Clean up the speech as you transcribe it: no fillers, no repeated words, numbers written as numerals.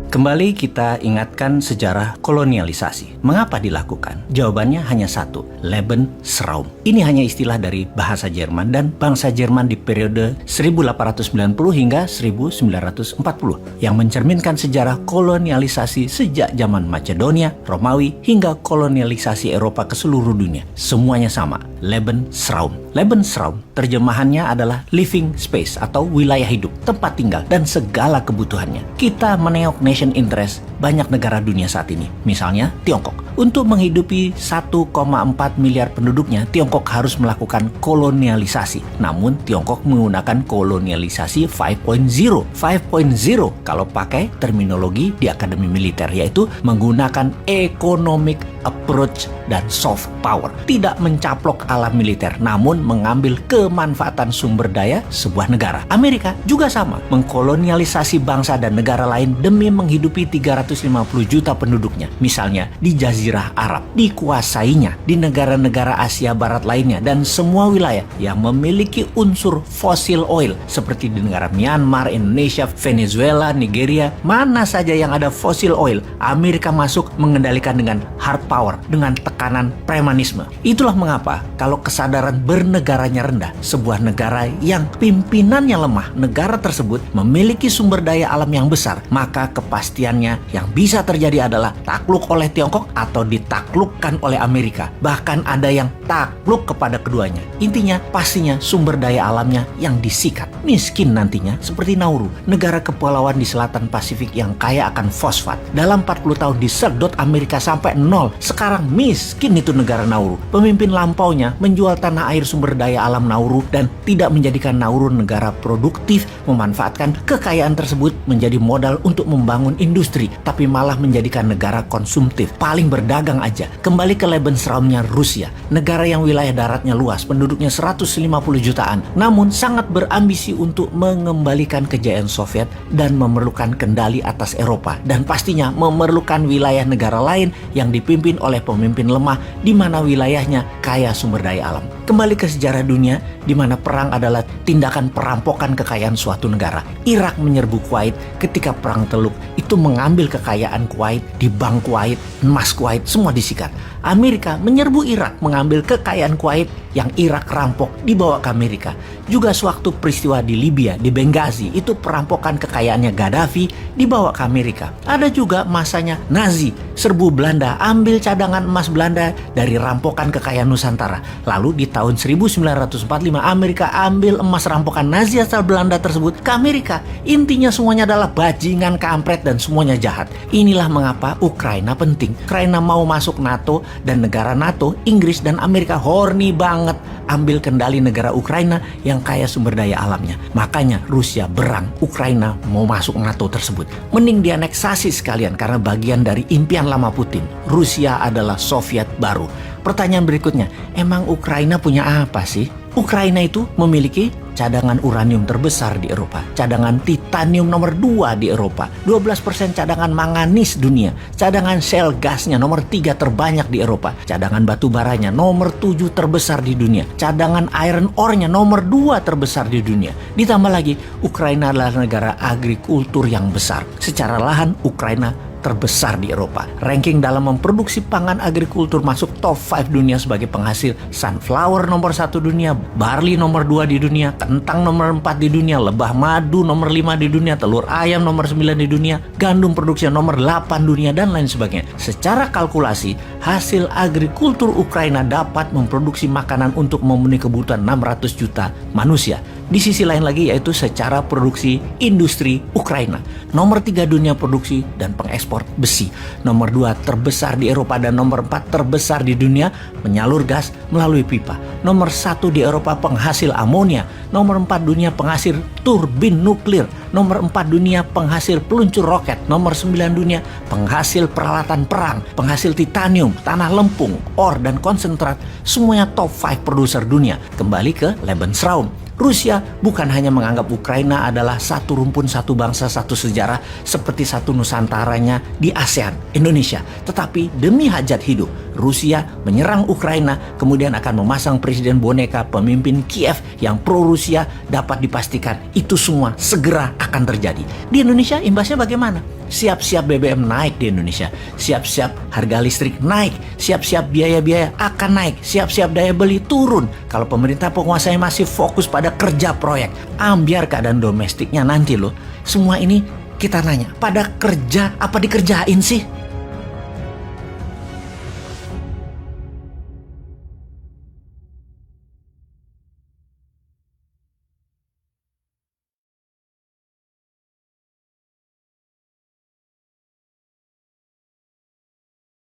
Kembali kita ingatkan sejarah kolonialisasi. Mengapa dilakukan? Jawabannya hanya satu, Lebensraum. Ini hanya istilah dari bahasa Jerman dan bangsa Jerman di periode 1890 hingga 1940 yang mencerminkan sejarah kolonialisasi sejak zaman Macedonia, Romawi hingga kolonialisasi Eropa ke seluruh dunia. Semuanya sama, Lebensraum. Lebensraum terjemahannya adalah living space atau wilayah hidup, tempat tinggal dan segala kebutuhannya. Kita menengok nation interest banyak negara dunia saat ini, misalnya Tiongkok. Untuk menghidupi 1,4 miliar penduduknya, Tiongkok harus melakukan kolonialisasi. Namun Tiongkok menggunakan kolonialisasi 5.0. 5.0 kalau pakai terminologi di Akademi Militer, yaitu menggunakan economic approach dan soft power. Tidak mencaplok alam militer, namun mengambil kemanfaatan sumber daya sebuah negara. Amerika juga sama, mengkolonialisasi bangsa dan negara lain demi menghidupi 350 juta penduduknya. Misalnya di Jazirah Arab, dikuasainya di negara-negara Asia Barat lainnya dan semua wilayah yang memiliki unsur fosil oil seperti di negara Myanmar, Indonesia, Venezuela, Nigeria. Mana saja yang ada fosil oil, Amerika masuk mengendalikan dengan hard power, dengan tekanan premanisme. Itulah mengapa kalau kesadaran bernegaranya rendah, sebuah negara yang pimpinannya lemah, negara tersebut memiliki sumber daya alam yang besar, maka kepastiannya yang bisa terjadi adalah takluk oleh Tiongkok atau ditaklukkan oleh Amerika. Bahkan ada yang takluk kepada keduanya. Intinya pastinya sumber daya alamnya yang disikat. Miskin nantinya seperti Nauru, negara kepulauan di selatan Pasifik yang kaya akan fosfat. Dalam 40 tahun disedot Amerika sampai nol. Sekarang miskin itu negara Nauru. Pemimpin lampaunya menjual tanah air sumber daya alam Nauru dan tidak menjadikan Nauru negara produktif, memanfaatkan kekayaan tersebut menjadi modal untuk membangun industri, tapi malah menjadikan negara konsumtif, paling berdagang aja. Kembali ke Lebensraumnya Rusia, negara yang wilayah daratnya luas, penduduknya 150 jutaan, namun sangat berambisi untuk mengembalikan kejayaan Soviet dan memerlukan kendali atas Eropa, dan pastinya memerlukan wilayah negara lain yang dipimpin oleh pemimpin lemah di mana wilayahnya kaya sumber daya alam. Kembali ke sejarah dunia di mana perang adalah tindakan perampokan kekayaan suatu negara. Irak menyerbu Kuwait ketika perang Teluk, itu mengambil kekayaan Kuwait, di bank Kuwait, emas Kuwait semua disikat. Amerika menyerbu Irak, mengambil kekayaan Kuwait yang Irak rampok dibawa ke Amerika. Juga sewaktu peristiwa di Libya, di Benghazi, itu perampokan kekayaannya Gaddafi dibawa ke Amerika. Ada juga masanya Nazi serbu Belanda, ambil cadangan emas Belanda dari rampokan kekayaan Nusantara. Lalu di tahun 1945 Amerika ambil emas rampokan Nazi asal Belanda tersebut ke Amerika. Intinya semuanya adalah bajingan, kampret, dan semuanya jahat. Inilah mengapa Ukraina penting. Ukraina mau masuk NATO dan negara NATO, Inggris dan Amerika horny banget ambil kendali negara Ukraina yang kaya sumber daya alamnya. Makanya Rusia berang, Ukraina mau masuk NATO tersebut. Mending dianeksasi sekalian karena bagian dari impian lama Putin. Rusia adalah Soviet baru. Pertanyaan berikutnya, emang Ukraina punya apa sih? Ukraina itu memiliki cadangan uranium terbesar di Eropa, cadangan titanium nomor 2 di Eropa, 12% cadangan manganis dunia, cadangan shale gasnya nomor 3 terbanyak di Eropa, cadangan batu baranya nomor 7 terbesar di dunia, cadangan iron ore-nya nomor 2 terbesar di dunia. Ditambah lagi, Ukraina adalah negara agrikultur yang besar. Secara lahan, Ukraina terbesar di Eropa. Ranking dalam memproduksi pangan agrikultur masuk top 5 dunia sebagai penghasil sunflower nomor 1 dunia, barley nomor 2 di dunia, kentang nomor 4 di dunia, lebah madu nomor 5 di dunia, telur ayam nomor 9 di dunia, gandum produksi nomor 8 dunia, dan lain sebagainya. Secara kalkulasi, hasil agrikultur Ukraina dapat memproduksi makanan untuk memenuhi kebutuhan 600 juta manusia. Di sisi lain lagi yaitu secara produksi industri Ukraina. Nomor 3 dunia produksi dan pengekspor besi. Nomor 2 terbesar di Eropa dan nomor 4 terbesar di dunia menyalur gas melalui pipa. Nomor 1 di Eropa penghasil amonia. Nomor 4 dunia penghasil turbin nuklir. Nomor 4 dunia penghasil peluncur roket. Nomor 9 dunia penghasil peralatan perang, penghasil titanium, tanah lempung, ore, dan konsentrat. Semuanya top 5 produser dunia. Kembali ke Lebensraum. Rusia bukan hanya menganggap Ukraina adalah satu rumpun, satu bangsa, satu sejarah seperti satu Nusantaranya di ASEAN, Indonesia. Tetapi demi hajat hidup, Rusia menyerang Ukraina, kemudian akan memasang presiden boneka pemimpin Kiev yang pro-Rusia. Dapat dipastikan itu semua segera akan terjadi. Di Indonesia imbasnya bagaimana? siap-siap BBM naik di Indonesia, siap-siap harga listrik naik, siap-siap biaya-biaya akan naik, siap-siap daya beli turun. Kalau pemerintah penguasanya masih fokus pada kerja proyek, ambiar keadaan domestiknya nanti loh. Semua ini kita nanya, pada kerja apa dikerjain sih?